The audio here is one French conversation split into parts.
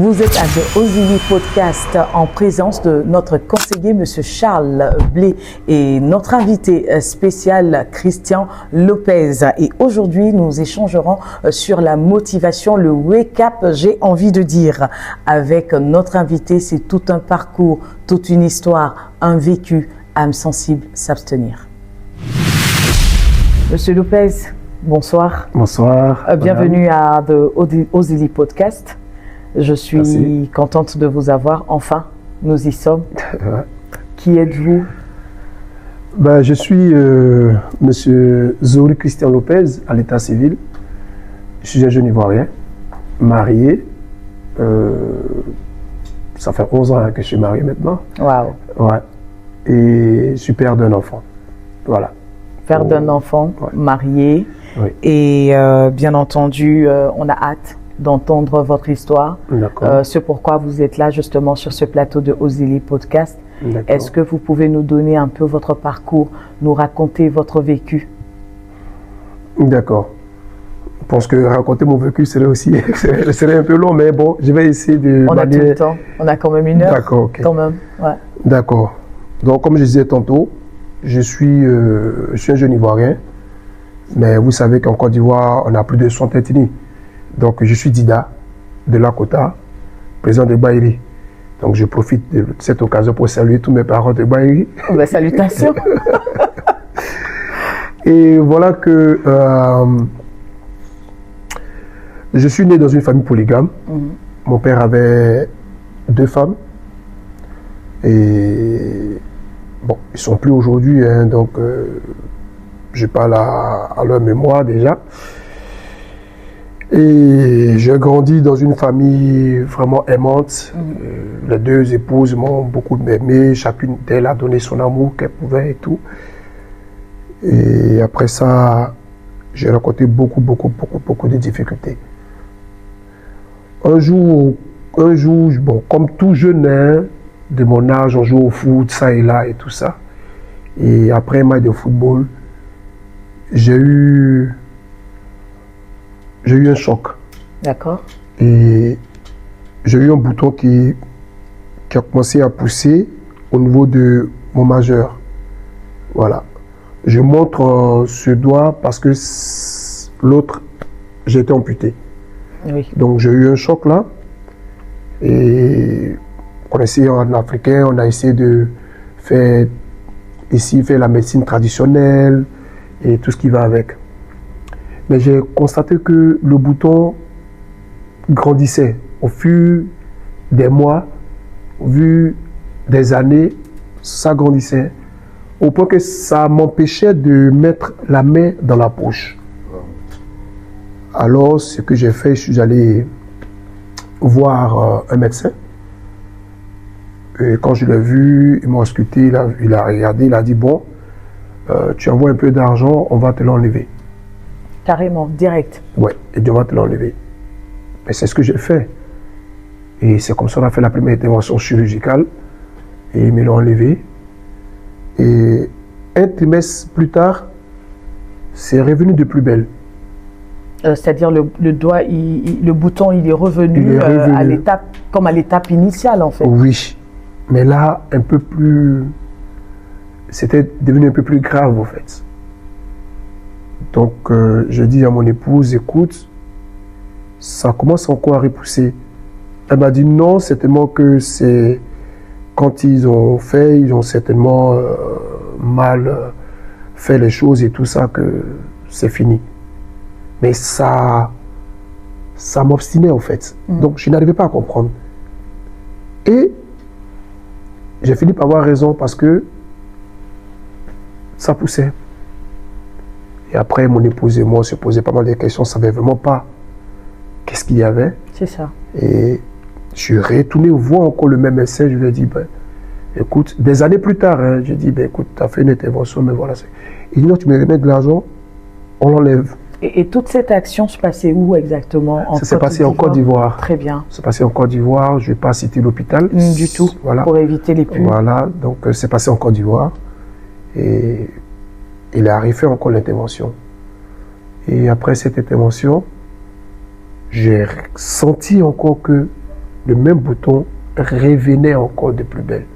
Vous êtes à The Ozili Podcast en présence de notre conseiller, Monsieur Charles Blé, et notre invité spécial, Christian Lopez. Et aujourd'hui, nous échangerons sur la motivation, le wake-up, j'ai envie de dire. Avec notre invité, c'est tout un parcours, toute une histoire, un vécu, âme sensible, s'abstenir. Monsieur Lopez, bonsoir. Bonsoir. Bienvenue à The Ozili Podcast. Je suis contente de vous avoir. Enfin, nous y sommes. Qui êtes-vous? Je suis Monsieur Zori Christian Lopez, à l'état civil. Je suis un jeune Ivoirien, marié. Ça fait 11 ans que je suis marié maintenant. Waouh. Ouais. Et je suis père d'un enfant. Voilà. Père d'un enfant, ouais. Marié. Oui. Et bien entendu, on a hâte d'entendre votre histoire. Ce pourquoi vous êtes là justement sur ce plateau de Ozili Podcast. Est-ce que vous pouvez nous donner un peu votre parcours, nous raconter votre vécu? D'accord. Je pense que raconter mon vécu serait un peu long, mais bon, je vais essayer de... On a tout le temps, on a quand même une heure. D'accord, ok. Quand même, ouais. D'accord. Donc comme je disais tantôt, je suis un jeune Ivoirien, mais vous savez qu'en Côte d'Ivoire, on a plus de 60 ethnies. Donc, je suis Dida de Lakota, président de Baïri. Donc, je profite de cette occasion pour saluer tous mes parents de Baïri. Salutations. Et voilà que je suis né dans une famille polygame. Mon père avait 2 femmes. Et bon, ils ne sont plus aujourd'hui, hein, donc je parle à leur mémoire déjà. Et j'ai grandi dans une famille vraiment aimante. Les 2 épouses m'ont beaucoup aimé. Chacune d'elles a donné son amour qu'elle pouvait et tout. Et après ça, j'ai rencontré beaucoup de difficultés. Un jour, bon, comme tout jeune hein, de mon âge, on joue au foot, ça et là et tout ça. Et après un match de football, j'ai eu un choc. D'accord. Et j'ai eu un bouton qui a commencé à pousser au niveau de mon majeur. Voilà. Je montre ce doigt parce que l'autre, j'ai été amputé. Oui. Donc j'ai eu un choc là. Et on a essayé en africain, on a essayé de faire la médecine traditionnelle et tout ce qui va avec. Mais j'ai constaté que le bouton grandissait au fur des mois, au fur des années, ça grandissait, au point que ça m'empêchait de mettre la main dans la poche. Alors, ce que j'ai fait, je suis allé voir un médecin. Et quand je l'ai vu, il m'a ausculté, il a regardé, il a dit, bon, tu envoies un peu d'argent, on va te l'enlever. Carrément, direct. Ouais, et Dieu va te l'enlever. Mais c'est ce que j'ai fait. Et c'est comme ça qu'on a fait la première intervention chirurgicale. Et ils me l'ont enlevé. Et un trimestre plus tard, c'est revenu de plus belle. C'est-à-dire le doigt, le bouton, il est revenu, à l'étape, comme à l'étape initiale en fait. Oui, mais là, un peu plus... C'était devenu un peu plus grave en fait. Donc, je dis à mon épouse, écoute, ça commence encore à repousser. Elle m'a dit non, certainement que c'est quand ils ont certainement mal fait les choses et tout ça, que c'est fini. Mais ça m'obstinait en fait. Donc, je n'arrivais pas à comprendre. Et j'ai fini par avoir raison parce que ça poussait. Et après, mon épouse et moi, on se posait pas mal de questions. On ne savait vraiment pas qu'est-ce qu'il y avait. C'est ça. Et je suis retourné voir encore le même médecin. Je lui ai dit, écoute, des années plus tard, hein, j'ai dit, écoute, tu as fait une intervention, mais voilà. Il dit, non, tu me remets de l'argent, on l'enlève. Et toute cette action se passait où exactement? Ça s'est passé en Côte d'Ivoire. Très bien. Ça s'est passé en Côte d'Ivoire. Je ne vais pas citer l'hôpital. Du tout, voilà. Pour éviter les pubs. Voilà, donc c'est passé en Côte d'Ivoire. Et il a refait encore l'intervention. Et après cette intervention, j'ai senti encore que le même bouton revenait encore de plus belle.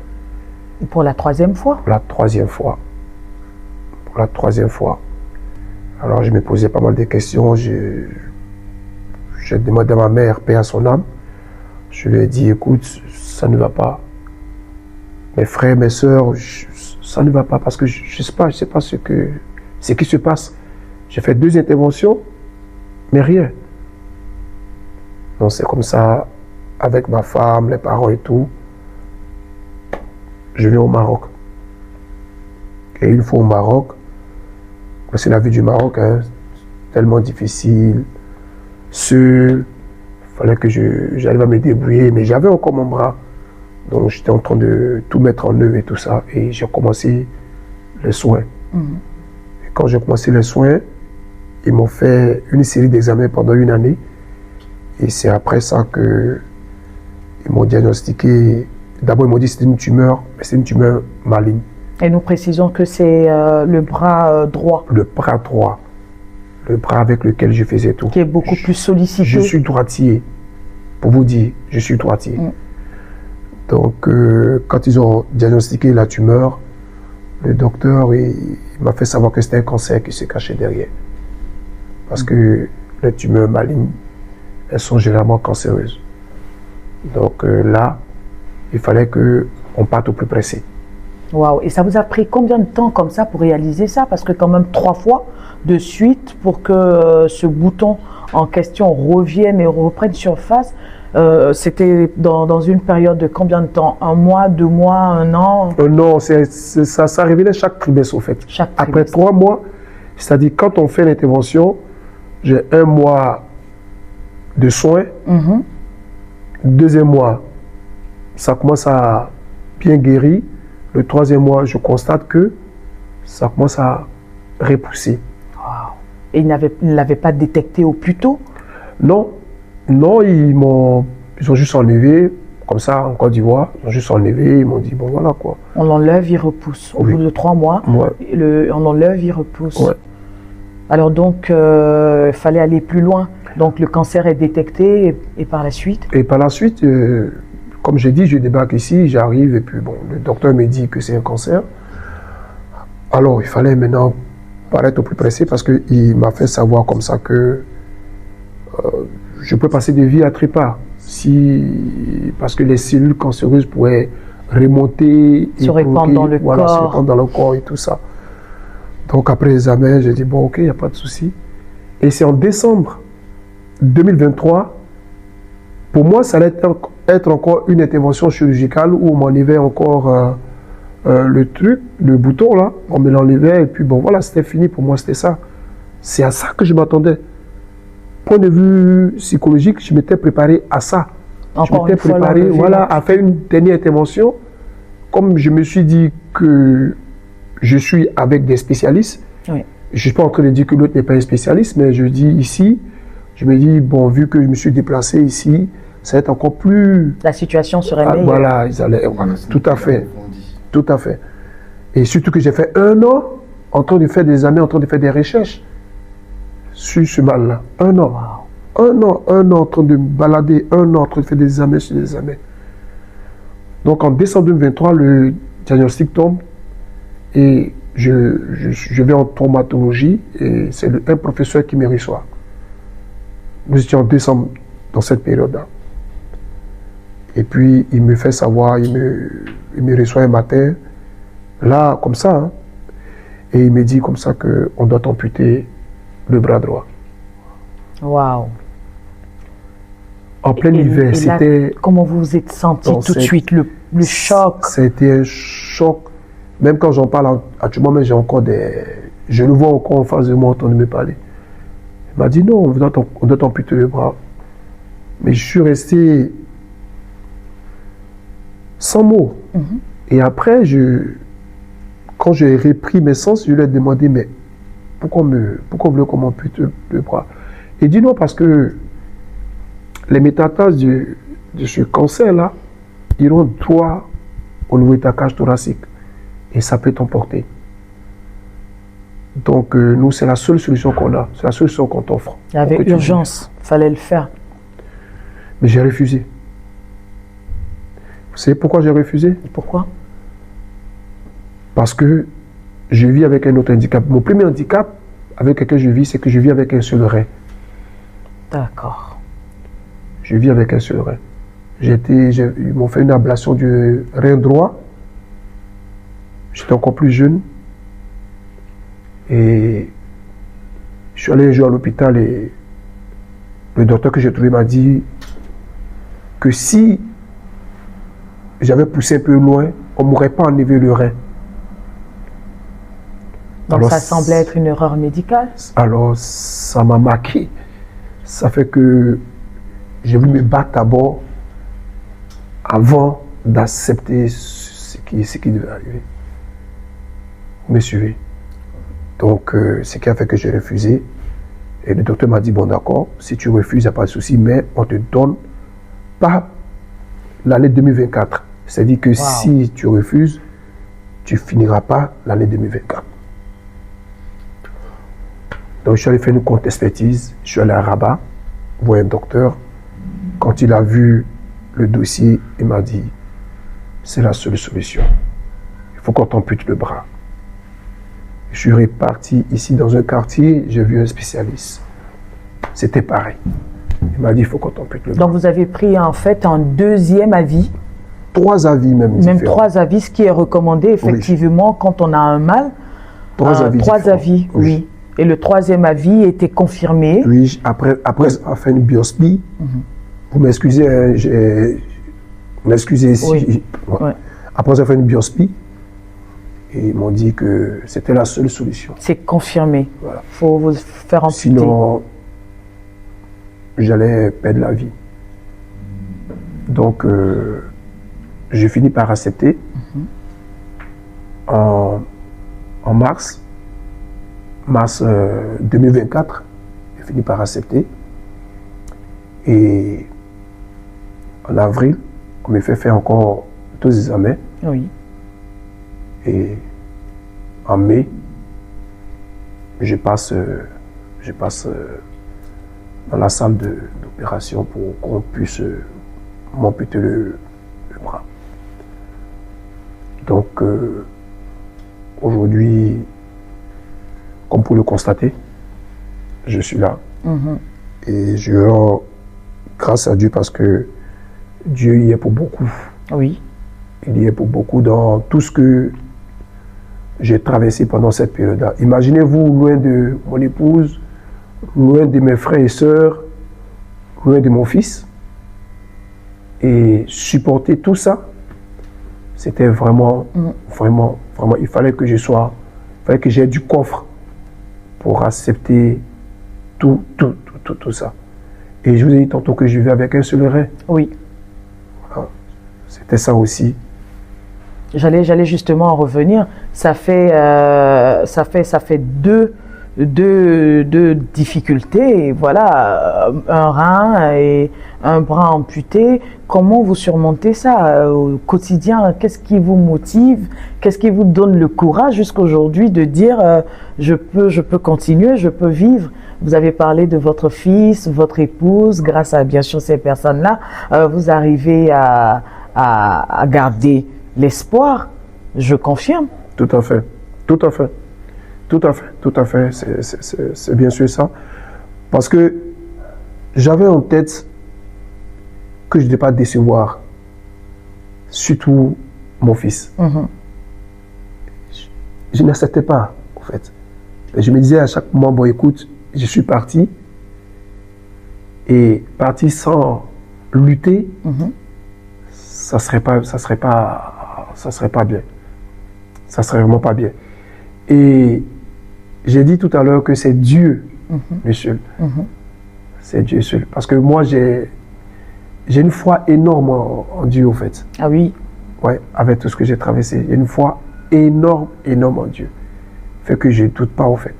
Et pour la troisième fois? Pour la troisième fois. Pour la troisième fois. Alors je me posais pas mal de questions. J'ai demandé à ma mère, paix à son âme. Je lui ai dit, écoute, ça ne va pas. Mes frères, mes sœurs, ça ne va pas parce que je sais pas ce qui se passe. J'ai fait 2 interventions, mais rien. Donc c'est comme ça, avec ma femme, les parents et tout, je viens au Maroc. Et une fois au Maroc, c'est la vie du Maroc, hein, tellement difficile, seul, il fallait que j'arrive à me débrouiller, mais j'avais encore mon bras. Donc j'étais en train de tout mettre en œuvre et tout ça, et j'ai commencé les soins. Et quand j'ai commencé les soins, ils m'ont fait une série d'examens pendant 1 année, et c'est après ça que ils m'ont diagnostiqué. D'abord ils m'ont dit que c'était une tumeur, mais c'est une tumeur maligne. Et nous précisons que c'est le bras droit. Le bras droit, le bras avec lequel je faisais tout. Qui est beaucoup plus sollicité. Je suis droitier, pour vous dire, je suis droitier. Donc, quand ils ont diagnostiqué la tumeur, le docteur il m'a fait savoir que c'était un cancer qui se cachait derrière. Parce que les tumeurs malignes, elles sont généralement cancéreuses. Donc là, il fallait qu'on parte au plus pressé. Waouh! Et ça vous a pris combien de temps comme ça pour réaliser ça? Parce que quand même 3 fois de suite pour que ce bouton en question revienne et reprenne surface. C'était dans une période de combien de temps? 1 mois, 2 mois, 1 an? Non, ça revenait chaque trimestre au fait. Chaque Après trimestre. 3 mois, c'est-à-dire quand on fait l'intervention, j'ai 1 mois de soins. 2e mois, ça commence à bien guérir. Le 3e mois, je constate que ça commence à repousser. Wow. Et ils ne l'avaient pas détecté au plus tôt? Non, ils ont juste enlevé, comme ça, en Côte d'Ivoire, ils ont juste enlevé, ils m'ont dit, bon voilà quoi. On l'enlève, il repousse. Au bout de 3 mois, on l'enlève, il repousse. Ouais. Alors donc, il fallait aller plus loin. Donc le cancer est détecté et par la suite? Et par la suite, comme j'ai dit, je débarque ici, j'arrive et puis bon, le docteur me dit que c'est un cancer. Alors il fallait maintenant paraître au plus pressé parce qu'il m'a fait savoir comme ça que je peux passer de vie à trépas. Parce que les cellules cancéreuses pourraient remonter se répandre dans le corps. Se répandre dans le corps et tout ça. Donc après l'examen, j'ai dit bon ok, il n'y a pas de souci. Et c'est en décembre 2023, pour moi, ça allait être encore une intervention chirurgicale où on m'enlevait encore le bouton là, on me l'enlevait et puis bon voilà, c'était fini pour moi, c'était ça. C'est à ça que je m'attendais. Point de vue psychologique, je m'étais préparé à ça. Encore je m'étais préparé à faire une dernière intervention. Comme je me suis dit que je suis avec des spécialistes, je ne suis pas en train de dire que l'autre n'est pas un spécialiste, mais je dis ici, je me dis, bon, vu que je me suis déplacé ici, ça va être encore plus... La situation serait meilleure. Voilà, tout à fait. Tout à fait. Et surtout que j'ai fait 1 an en train de faire des examens, en train de faire des recherches sur ce mal-là. 1 an. Wow. 1 an en train de me balader, 1 an en train de faire des examens sur des examens. Donc en décembre 2023, le diagnostic tombe et je vais en traumatologie et c'est un professeur qui me reçoit. Nous étions en décembre dans cette période-là. Et puis il me fait savoir, il me reçoit un matin, là comme ça, hein, et il me dit comme ça qu'on doit amputer le bras droit. Waouh! En plein hiver, c'était... Comment vous vous êtes senti tout de suite, le choc? C'était un choc. Même quand j'en parle actuellement, j'ai encore des... Je le vois encore en face de moi en train de me parler. Il m'a dit non, on doit amputer le bras. Mais je suis resté sans mots. Et après, quand j'ai repris mes sens, je lui ai demandé, mais pourquoi vous voulez qu'on m'ampute le bras? Il dit non, parce que les métastases de ce cancer-là iront droit au niveau de ta cage thoracique. Et ça peut t'emporter. Donc, nous, c'est la seule solution qu'on a. C'est la seule solution qu'on t'offre. Il y avait urgence. Il fallait le faire. Mais j'ai refusé. Vous savez pourquoi j'ai refusé? Pourquoi? Parce que je vis avec un autre handicap. Mon premier handicap avec lequel je vis, c'est que je vis avec un seul rein. D'accord. Je vis avec un seul rein. Ils m'ont fait une ablation du rein droit. J'étais encore plus jeune. Et je suis allé un jour à l'hôpital et le docteur que j'ai trouvé m'a dit que si j'avais poussé un peu loin, on ne m'aurait pas enlevé le rein. Donc Alors, ça semblait être une erreur médicale? Alors ça m'a marqué. Ça fait que j'ai voulu me battre d'abord avant d'accepter ce qui devait arriver. Vous me suivez? Donc, ce qui a fait que j'ai refusé. Et le docteur m'a dit, bon d'accord, si tu refuses, il n'y a pas de souci, mais on ne te donne pas l'année 2024. C'est-à-dire que si tu refuses, tu ne finiras pas l'année 2024. Donc, je suis allé faire une contre-expertise. Je suis allé à Rabat, voir un docteur. Quand il a vu le dossier, il m'a dit, c'est la seule solution. Il faut qu'on t'ampute le bras. Je suis reparti ici dans un quartier, j'ai vu un spécialiste. C'était pareil. Il m'a dit, il faut qu'on t'ampute le bras. Donc vous avez pris en fait un deuxième avis? 3 avis même différents. Même 3 avis, ce qui est recommandé effectivement quand on a un mal. 3 avis. 3 avis, oui. Et le 3e avis était confirmé? Oui, après avoir fait une biopsie, vous m'excusez, m'excusez si... Oui. Ouais. Après avoir fait une biopsie, et ils m'ont dit que c'était la seule solution. C'est confirmé. Voilà. Il faut vous faire amputer. Sinon, j'allais perdre la vie. Donc, j'ai fini par accepter. En mars 2024, j'ai fini par accepter. Et en avril, on m'a fait faire encore 2 examens. Oui. Et en mai, je passe dans la salle d'opération pour qu'on puisse m'amputer le bras. Donc, aujourd'hui, comme pour le constater, je suis là. Et je rends grâce à Dieu parce que Dieu y est pour beaucoup. Oui. Il y est pour beaucoup dans tout ce que j'ai traversé pendant cette période-là. Imaginez-vous loin de mon épouse, loin de mes frères et sœurs, loin de mon fils. Et supporter tout ça, c'était vraiment, il fallait que j'ai du coffre pour accepter tout ça. Et je vous ai dit tantôt que je vivais avec un seul rein. Oui. Voilà. C'était ça aussi. J'allais justement en revenir. Ça fait deux difficultés. Voilà, un rein et un bras amputé. Comment vous surmontez ça au quotidien? Qu'est-ce qui vous motive? Qu'est-ce qui vous donne le courage jusqu'aujourd'hui de dire je peux continuer, je peux vivre? Vous avez parlé de votre fils, votre épouse. Grâce à bien sûr ces personnes-là, vous arrivez à garder l'espoir, je confirme. Tout à fait. C'est bien sûr ça. Parce que j'avais en tête que je ne devais pas décevoir, surtout mon fils. Je n'acceptais pas, en fait. Et je me disais à chaque moment, bon écoute, je suis parti, et parti sans lutter, ça serait pas bien. Ça serait vraiment pas bien. Et j'ai dit tout à l'heure que c'est Dieu, monsieur. C'est Dieu seul. Parce que moi, j'ai une foi énorme en Dieu, en fait. Ah oui? Ouais, avec tout ce que j'ai traversé. J'ai une foi énorme en Dieu. Fait que je ne doute pas, en fait.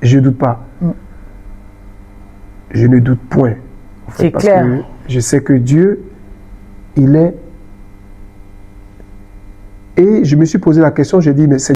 Je ne doute pas. Je ne doute point. En fait, c'est parce clair. que je sais que Dieu, il est. Et je me suis posé la question, j'ai dit, mais c'est